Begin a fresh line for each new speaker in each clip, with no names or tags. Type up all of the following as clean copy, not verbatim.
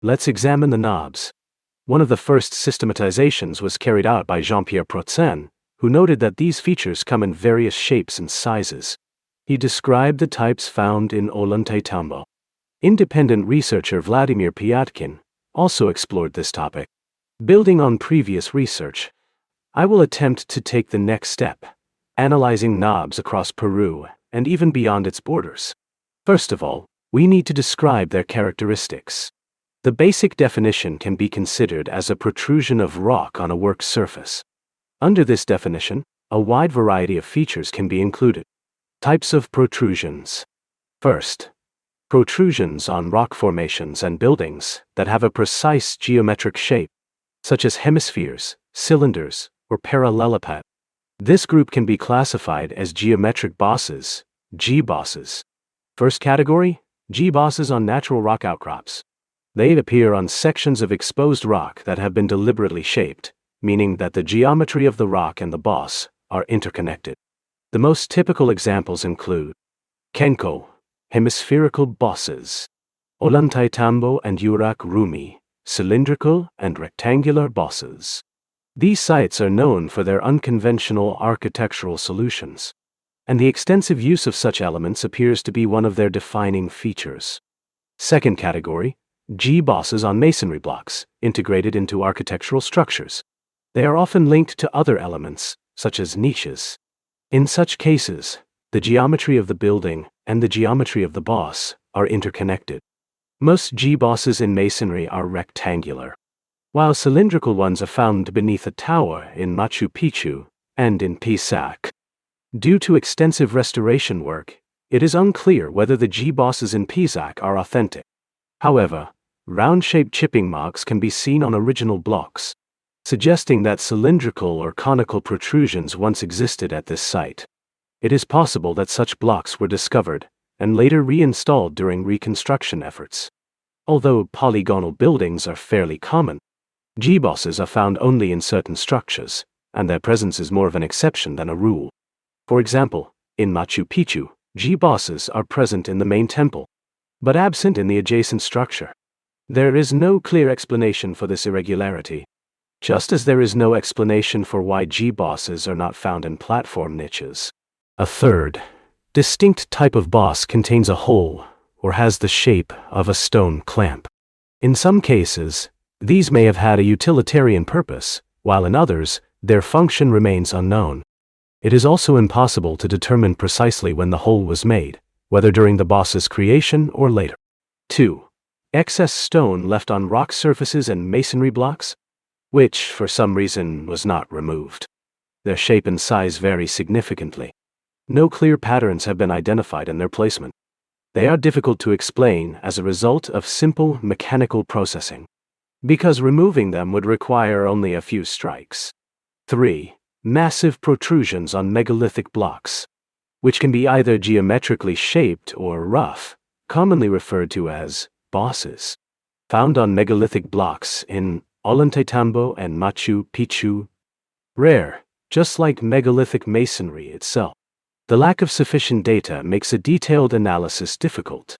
Let's examine the nubs. One of the first systematizations was carried out by Jean-Pierre Protzen, who noted that these features come in various shapes and sizes. He described the types found in Ollantaytambo. Independent researcher Vladimir Pyatkin also explored this topic. Building on previous research, I will attempt to take the next step, analyzing nubs across Peru and even beyond its borders. First of all, we need to describe their characteristics. The basic definition can be considered as a protrusion of rock on a work surface. Under this definition, a wide variety of features can be included. Types of protrusions. First, protrusions on rock formations and buildings that have a precise geometric shape, such as hemispheres, cylinders, or parallelepiped. This group can be classified as geometric bosses, G-bosses. First category, G-bosses on natural rock outcrops. They appear on sections of exposed rock that have been deliberately shaped, meaning that the geometry of the rock and the boss are interconnected. The most typical examples include Kenko, hemispherical bosses, Ollantaytambo and Urak Rumi, cylindrical and rectangular bosses. These sites are known for their unconventional architectural solutions, and the extensive use of such elements appears to be one of their defining features. Second category, G-bosses on masonry blocks, integrated into architectural structures. They are often linked to other elements, such as niches. In such cases, the geometry of the building and the geometry of the boss are interconnected. Most G-bosses in masonry are rectangular, while cylindrical ones are found beneath a tower in Machu Picchu and in Pisac. Due to extensive restoration work, it is unclear whether the G-bosses in Pisac are authentic. However, round-shaped chipping marks can be seen on original blocks, suggesting that cylindrical or conical protrusions once existed at this site. It is possible that such blocks were discovered and later reinstalled during reconstruction efforts. Although polygonal buildings are fairly common, G-bosses are found only in certain structures, and their presence is more of an exception than a rule. For example, in Machu Picchu, G-bosses are present in the main temple, but absent in the adjacent structure. There is no clear explanation for this irregularity, just as there is no explanation for why G-bosses are not found in platform niches. A third, distinct type of boss contains a hole or has the shape of a stone clamp. In some cases, these may have had a utilitarian purpose, while in others, their function remains unknown. It is also impossible to determine precisely when the hole was made, whether during the boss's creation or later. 2. Excess stone left on rock surfaces and masonry blocks, which, for some reason, was not removed. Their shape and size vary significantly. No clear patterns have been identified in their placement. They are difficult to explain as a result of simple mechanical processing, because removing them would require only a few strikes. 3. Massive protrusions on megalithic blocks, which can be either geometrically shaped or rough, commonly referred to as bosses, found on megalithic blocks in Ollantaytambo and Machu Picchu. Rare, just like megalithic masonry itself. The lack of sufficient data makes a detailed analysis difficult.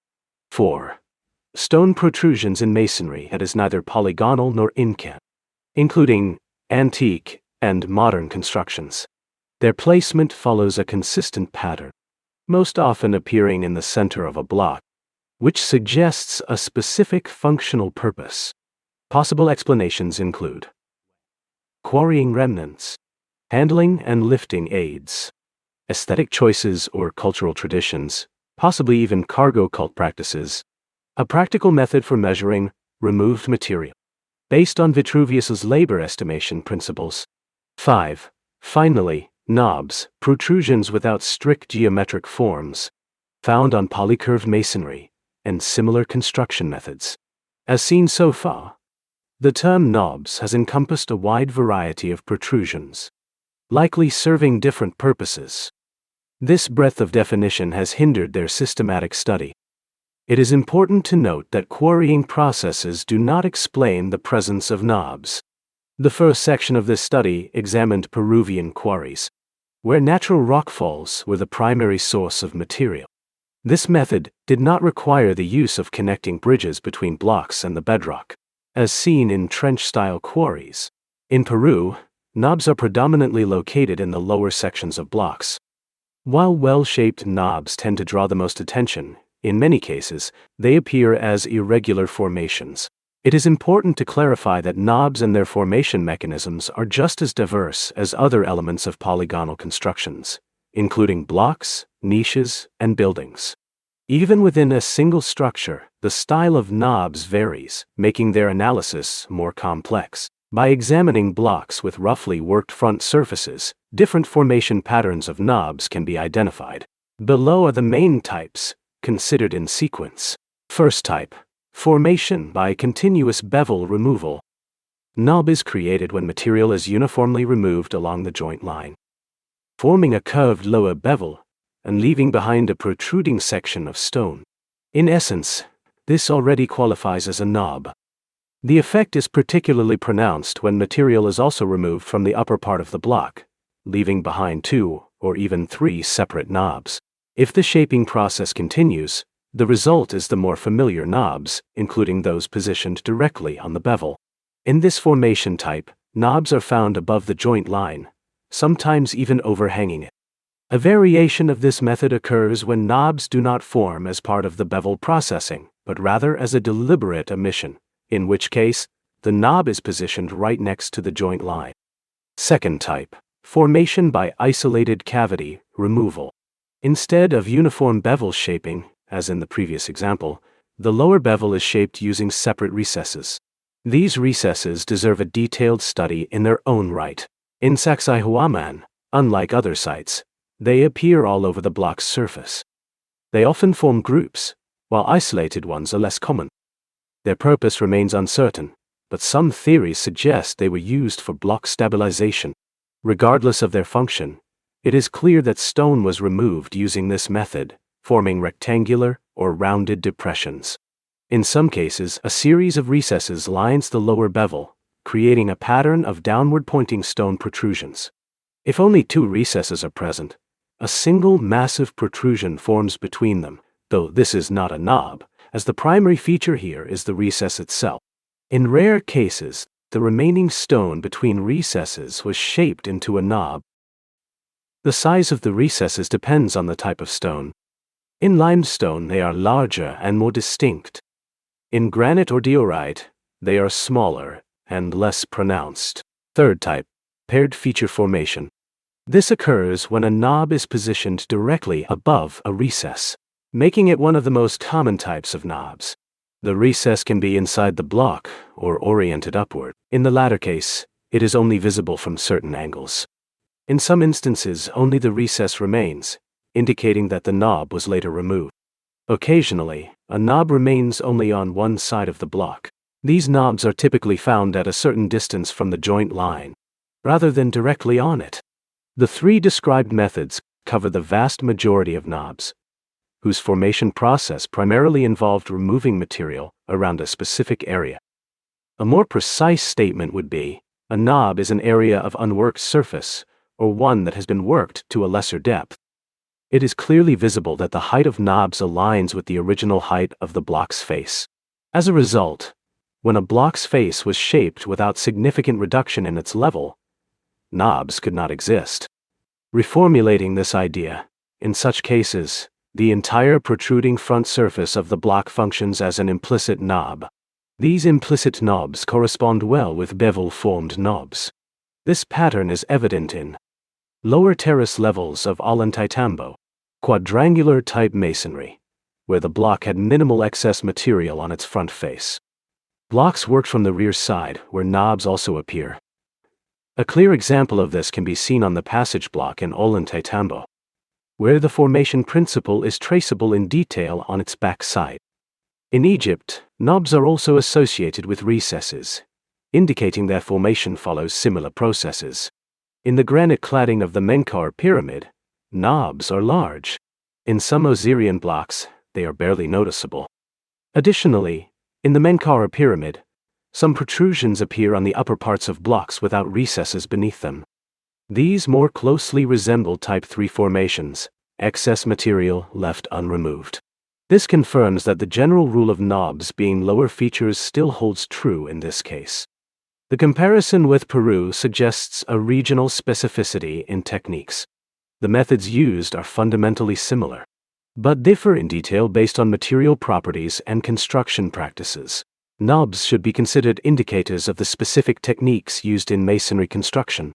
4. Stone protrusions in masonry that is neither polygonal nor incant, including antique and modern constructions. Their placement follows a consistent pattern, most often appearing in the center of a block, which suggests a specific functional purpose. Possible explanations include quarrying remnants, handling and lifting aids, aesthetic choices or cultural traditions, possibly even cargo cult practices, a practical method for measuring removed material, based on Vitruvius's labor estimation principles. 5. Finally, nubs, protrusions without strict geometric forms, found on polycurved masonry and similar construction methods. As seen so far, the term nubs has encompassed a wide variety of protrusions, likely serving different purposes. This breadth of definition has hindered their systematic study. It is important to note that quarrying processes do not explain the presence of nubs. The first section of this study examined Peruvian quarries, where natural rockfalls were the primary source of material. This method did not require the use of connecting bridges between blocks and the bedrock, as seen in trench-style quarries. In Peru, knobs are predominantly located in the lower sections of blocks. While well-shaped knobs tend to draw the most attention, in many cases, they appear as irregular formations. It is important to clarify that knobs and their formation mechanisms are just as diverse as other elements of polygonal constructions, including blocks, niches, and buildings. Even within a single structure, the style of knobs varies, making their analysis more complex. By examining blocks with roughly worked front surfaces, different formation patterns of knobs can be identified. Below are the main types, considered in sequence. First type: formation by continuous bevel removal. Knob is created when material is uniformly removed along the joint line, forming a curved lower bevel and leaving behind a protruding section of stone. In essence, this already qualifies as a knob. The effect is particularly pronounced when material is also removed from the upper part of the block, leaving behind 2 or even 3 separate knobs. If the shaping process continues, the result is the more familiar knobs, including those positioned directly on the bevel. In this formation type, knobs are found above the joint line, sometimes even overhanging it. A variation of this method occurs when knobs do not form as part of the bevel processing, but rather as a deliberate omission, in which case, the knob is positioned right next to the joint line. Second type: formation by isolated cavity removal. Instead of uniform bevel shaping, as in the previous example, the lower bevel is shaped using separate recesses. These recesses deserve a detailed study in their own right. In Sacsayhuaman, unlike other sites, they appear all over the block's surface. They often form groups, while isolated ones are less common. Their purpose remains uncertain, but some theories suggest they were used for block stabilization. Regardless of their function, it is clear that stone was removed using this method, forming rectangular or rounded depressions. In some cases, a series of recesses lines the lower bevel, creating a pattern of downward-pointing stone protrusions. If only 2 recesses are present, a single massive protrusion forms between them, though this is not a knob, as the primary feature here is the recess itself. In rare cases, the remaining stone between recesses was shaped into a knob. The size of the recesses depends on the type of stone. In limestone, they are larger and more distinct. In granite or diorite, they are smaller and less pronounced. Third type: paired feature formation. This occurs when a knob is positioned directly above a recess, making it one of the most common types of knobs. The recess can be inside the block or oriented upward. In the latter case, it is only visible from certain angles. In some instances, only the recess remains, indicating that the knob was later removed. Occasionally, a knob remains only on one side of the block. These knobs are typically found at a certain distance from the joint line, rather than directly on it. The 3 described methods cover the vast majority of knobs, whose formation process primarily involved removing material around a specific area. A more precise statement would be, a knob is an area of unworked surface, or one that has been worked to a lesser depth. It is clearly visible that the height of knobs aligns with the original height of the block's face. As a result, when a block's face was shaped without significant reduction in its level, knobs could not exist. Reformulating this idea, in such cases, the entire protruding front surface of the block functions as an implicit knob. These implicit knobs correspond well with bevel-formed knobs. This pattern is evident in lower terrace levels of Ollantaytambo, quadrangular-type masonry, where the block had minimal excess material on its front face. Blocks worked from the rear side, where knobs also appear. A clear example of this can be seen on the passage block in Ollantaytambo, where the formation principle is traceable in detail on its back side. In Egypt, knobs are also associated with recesses, indicating their formation follows similar processes. In the granite cladding of the Menkaure pyramid, knobs are large. In some Osirian blocks, they are barely noticeable. Additionally, in the Menkaure pyramid, some protrusions appear on the upper parts of blocks without recesses beneath them. These more closely resemble Type 3 formations, excess material left unremoved. This confirms that the general rule of knobs being lower features still holds true in this case. The comparison with Peru suggests a regional specificity in techniques. The methods used are fundamentally similar, but differ in detail based on material properties and construction practices. Knobs should be considered indicators of the specific techniques used in masonry construction.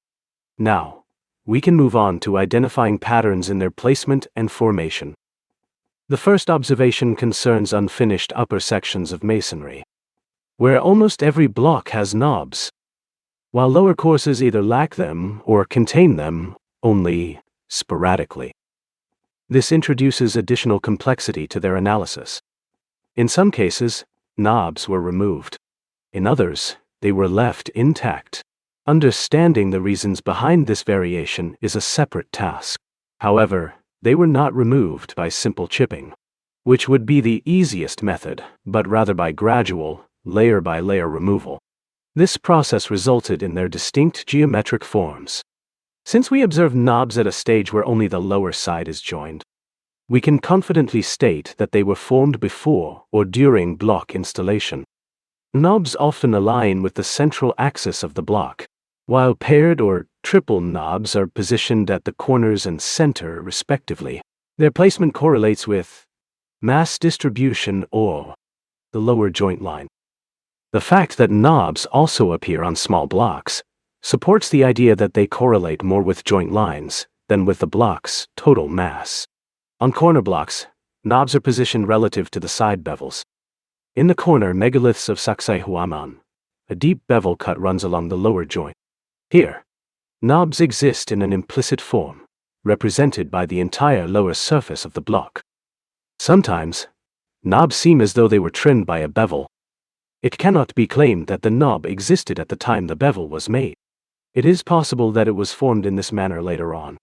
Now, we can move on to identifying patterns in their placement and formation. The first observation concerns unfinished upper sections of masonry, where almost every block has knobs, while lower courses either lack them or contain them only sporadically. This introduces additional complexity to their analysis. In some cases, knobs were removed. In others, they were left intact. Understanding the reasons behind this variation is a separate task. However, they were not removed by simple chipping, which would be the easiest method, but rather by gradual, layer-by-layer removal. This process resulted in their distinct geometric forms. Since we observe knobs at a stage where only the lower side is joined, we can confidently state that they were formed before or during block installation. Knobs often align with the central axis of the block, while paired or triple knobs are positioned at the corners and center, respectively. Their placement correlates with mass distribution or the lower joint line. The fact that knobs also appear on small blocks supports the idea that they correlate more with joint lines than with the block's total mass. On corner blocks, knobs are positioned relative to the side bevels. In the corner megaliths of Sacsayhuaman, a deep bevel cut runs along the lower joint. Here, knobs exist in an implicit form, represented by the entire lower surface of the block. Sometimes, knobs seem as though they were trimmed by a bevel. It cannot be claimed that the knob existed at the time the bevel was made. It is possible that it was formed in this manner later on.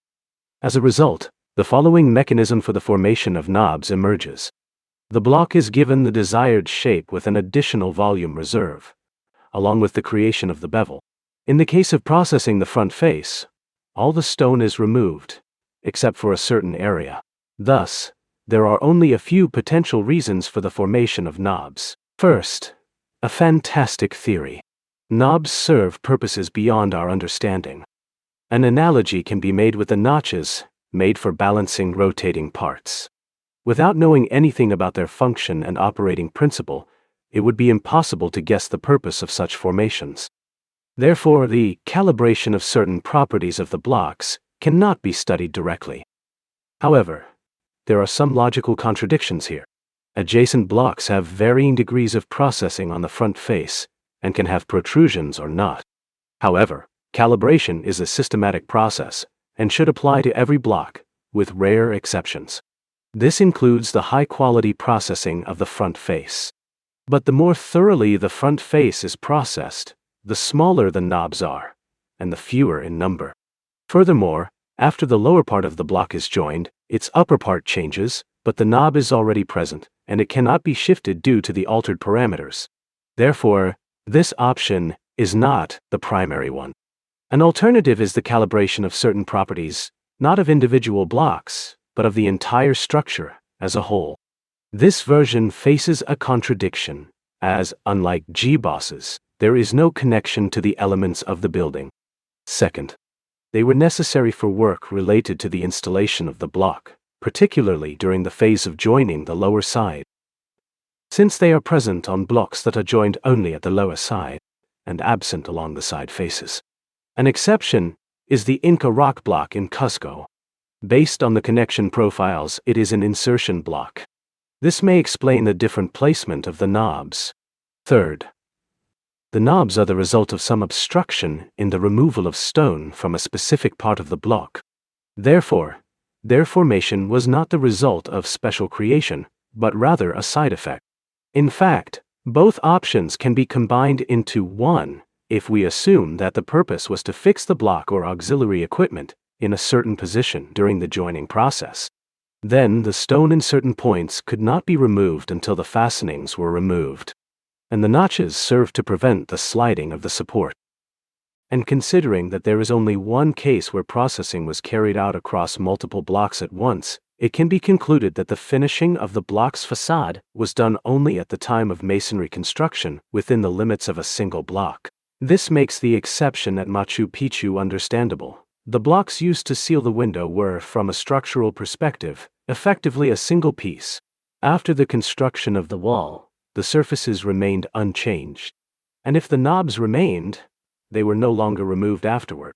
As a result, the following mechanism for the formation of knobs emerges. The block is given the desired shape with an additional volume reserve, along with the creation of the bevel. In the case of processing the front face, all the stone is removed, except for a certain area. Thus, there are only a few potential reasons for the formation of knobs. First, a fantastic theory. Knobs serve purposes beyond our understanding. An analogy can be made with the notches made for balancing rotating parts. Without knowing anything about their function and operating principle, it would be impossible to guess the purpose of such formations. Therefore, the calibration of certain properties of the blocks cannot be studied directly. However, there are some logical contradictions here. Adjacent blocks have varying degrees of processing on the front face and can have protrusions or not. However, calibration is a systematic process and should apply to every block, with rare exceptions. This includes the high-quality processing of the front face. But the more thoroughly the front face is processed, the smaller the knobs are, and the fewer in number. Furthermore, after the lower part of the block is joined, its upper part changes, but the knob is already present, and it cannot be shifted due to the altered parameters. Therefore, this option is not the primary one. An alternative is the calibration of certain properties, not of individual blocks, but of the entire structure as a whole. This version faces a contradiction, as, unlike G-bosses, there is no connection to the elements of the building. Second, they were necessary for work related to the installation of the block, particularly during the phase of joining the lower side. Since they are present on blocks that are joined only at the lower side, and absent along the side faces. An exception is the Inca rock block in Cusco. Based on the connection profiles, it is an insertion block. This may explain the different placement of the knobs. Third, the knobs are the result of some obstruction in the removal of stone from a specific part of the block. Therefore, their formation was not the result of special creation, but rather a side effect. In fact, both options can be combined into one if we assume that the purpose was to fix the block or auxiliary equipment in a certain position during the joining process. Then the stone in certain points could not be removed until the fastenings were removed, and the notches served to prevent the sliding of the support. And considering that there is only one case where processing was carried out across multiple blocks at once, it can be concluded that the finishing of the block's facade was done only at the time of masonry construction within the limits of a single block. This makes the exception at Machu Picchu understandable. The blocks used to seal the window were, from a structural perspective, effectively a single piece. After the construction of the wall, the surfaces remained unchanged. And if the knobs remained, they were no longer removed afterward.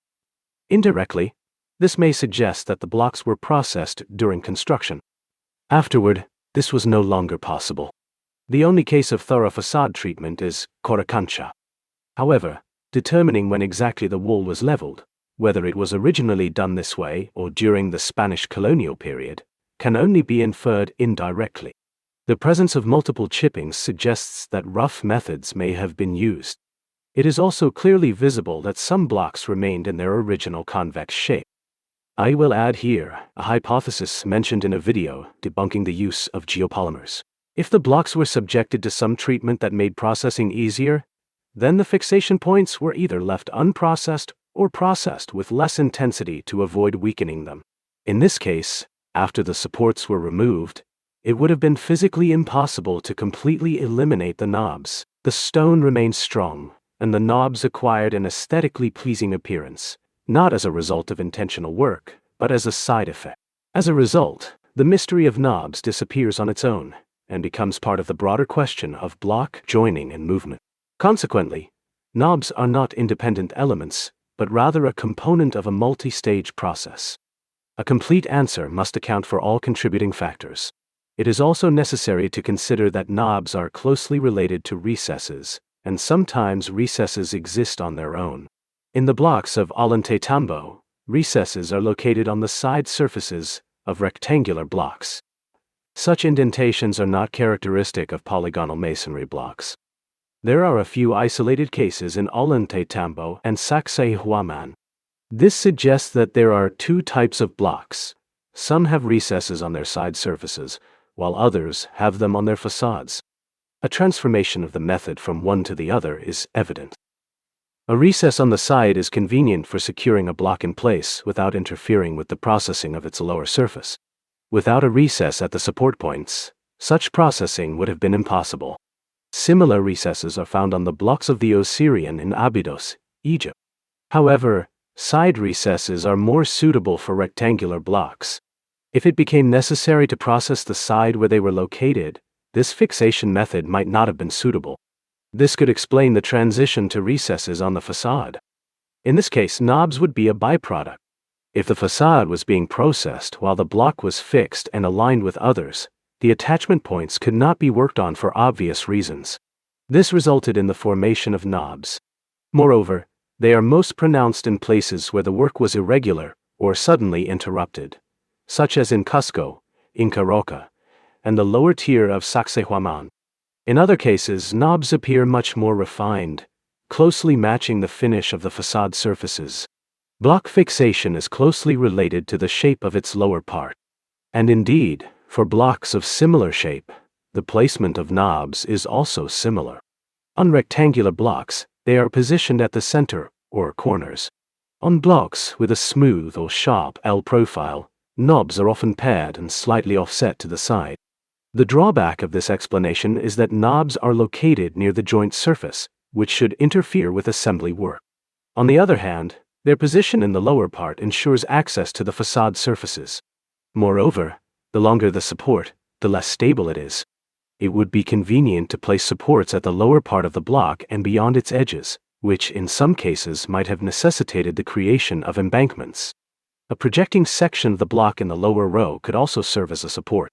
Indirectly, this may suggest that the blocks were processed during construction. Afterward, this was no longer possible. The only case of thorough facade treatment is Coricancha. However, determining when exactly the wall was leveled, whether it was originally done this way or during the Spanish colonial period, can only be inferred indirectly. The presence of multiple chippings suggests that rough methods may have been used. It is also clearly visible that some blocks remained in their original convex shape. I will add here a hypothesis mentioned in a video debunking the use of geopolymers. If the blocks were subjected to some treatment that made processing easier, then the fixation points were either left unprocessed or processed with less intensity to avoid weakening them. In this case, after the supports were removed, it would have been physically impossible to completely eliminate the knobs. The stone remained strong, and the knobs acquired an aesthetically pleasing appearance, not as a result of intentional work, but as a side effect. As a result, the mystery of knobs disappears on its own, and becomes part of the broader question of block joining and movement. Consequently, knobs are not independent elements, but rather a component of a multi-stage process. A complete answer must account for all contributing factors. It is also necessary to consider that knobs are closely related to recesses, and sometimes recesses exist on their own. In the blocks of Ollantaytambo, recesses are located on the side surfaces of rectangular blocks. Such indentations are not characteristic of polygonal masonry blocks. There are a few isolated cases in Ollantaytambo and Sacsayhuaman. This suggests that there are two types of blocks. Some have recesses on their side surfaces, while others have them on their facades. A transformation of the method from one to the other is evident. A recess on the side is convenient for securing a block in place without interfering with the processing of its lower surface. Without a recess at the support points, such processing would have been impossible. Similar recesses are found on the blocks of the Osirian in Abydos, Egypt. However, side recesses are more suitable for rectangular blocks. If it became necessary to process the side where they were located, this fixation method might not have been suitable. This could explain the transition to recesses on the facade. In this case, knobs would be a byproduct. If the facade was being processed while the block was fixed and aligned with others, the attachment points could not be worked on for obvious reasons. This resulted in the formation of knobs. Moreover, they are most pronounced in places where the work was irregular or suddenly interrupted, such as in Cusco, Inca Roca, and the lower tier of Sacsayhuaman. In other cases, knobs appear much more refined, closely matching the finish of the facade surfaces. Block fixation is closely related to the shape of its lower part. And indeed, for blocks of similar shape, the placement of knobs is also similar. On rectangular blocks, they are positioned at the center or corners. On blocks with a smooth or sharp L profile, knobs are often paired and slightly offset to the side. The drawback of this explanation is that knobs are located near the joint surface, which should interfere with assembly work. On the other hand, their position in the lower part ensures access to the facade surfaces. Moreover, the longer the support, the less stable it is. It would be convenient to place supports at the lower part of the block and beyond its edges, which in some cases might have necessitated the creation of embankments. A projecting section of the block in the lower row could also serve as a support.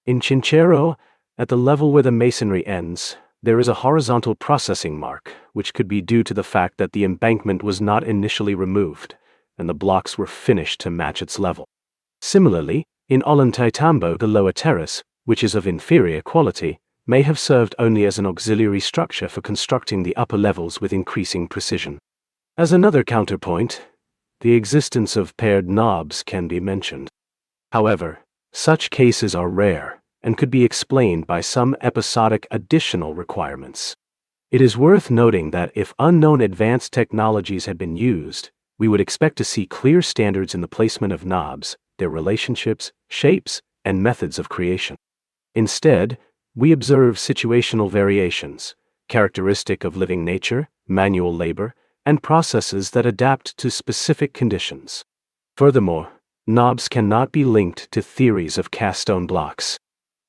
In Chinchero, at the level where the masonry ends, there is a horizontal processing mark, which could be due to the fact that the embankment was not initially removed, and the blocks were finished to match its level. Similarly, in Ollantaytambo, the lower terrace, which is of inferior quality, may have served only as an auxiliary structure for constructing the upper levels with increasing precision. As another counterpoint, the existence of paired knobs can be mentioned. However, such cases are rare and could be explained by some episodic additional requirements. It is worth noting that if unknown advanced technologies had been used, we would expect to see clear standards in the placement of knobs, their relationships, shapes, and methods of creation. Instead, we observe situational variations, characteristic of living nature, manual labor, and processes that adapt to specific conditions. Furthermore, knobs cannot be linked to theories of cast stone blocks.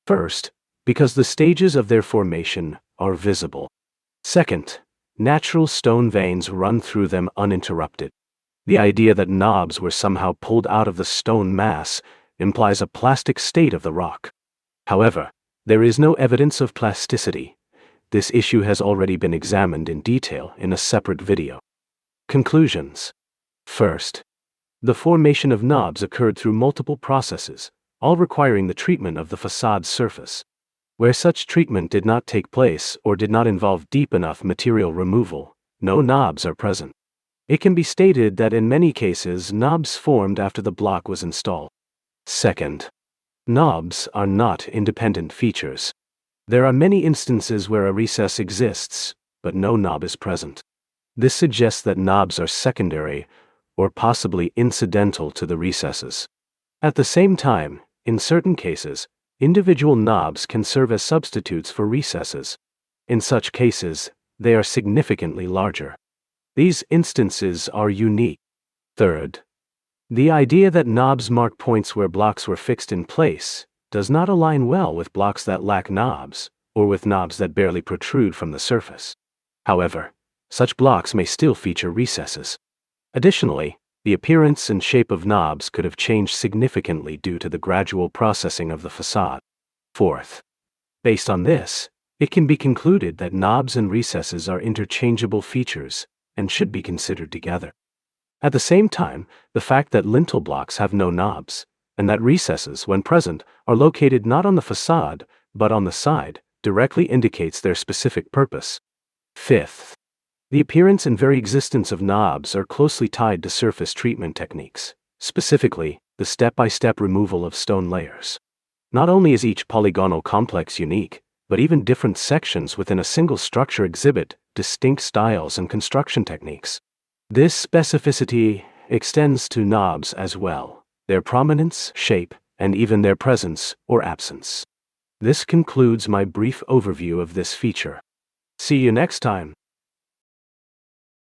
First, because the stages of their formation are visible. Second, natural stone veins run through them uninterrupted. The idea that knobs were somehow pulled out of the stone mass implies a plastic state of the rock. However, there is no evidence of plasticity. This issue has already been examined in detail in a separate video. Conclusions. First, the formation of knobs occurred through multiple processes, all requiring the treatment of the facade surface. Where such treatment did not take place or did not involve deep enough material removal, no knobs are present. It can be stated that in many cases, knobs formed after the block was installed. Second, knobs are not independent features. There are many instances where a recess exists, but no knob is present. This suggests that knobs are secondary or possibly incidental to the recesses. At the same time, in certain cases, individual knobs can serve as substitutes for recesses. In such cases, they are significantly larger. These instances are unique. Third, the idea that knobs mark points where blocks were fixed in place does not align well with blocks that lack knobs, or with knobs that barely protrude from the surface. However, such blocks may still feature recesses. Additionally, the appearance and shape of knobs could have changed significantly due to the gradual processing of the facade. Fourth, based on this, it can be concluded that knobs and recesses are interchangeable features and should be considered together. At the same time, the fact that lintel blocks have no knobs, and that recesses, when present, are located not on the facade, but on the side, directly indicates their specific purpose. Fifth, the appearance and very existence of knobs are closely tied to surface treatment techniques, specifically, the step-by-step removal of stone layers. Not only is each polygonal complex unique, but even different sections within a single structure exhibit distinct styles and construction techniques. This specificity extends to knobs as well, their prominence, shape, and even their presence or absence. This concludes my brief overview of this feature. See you next time.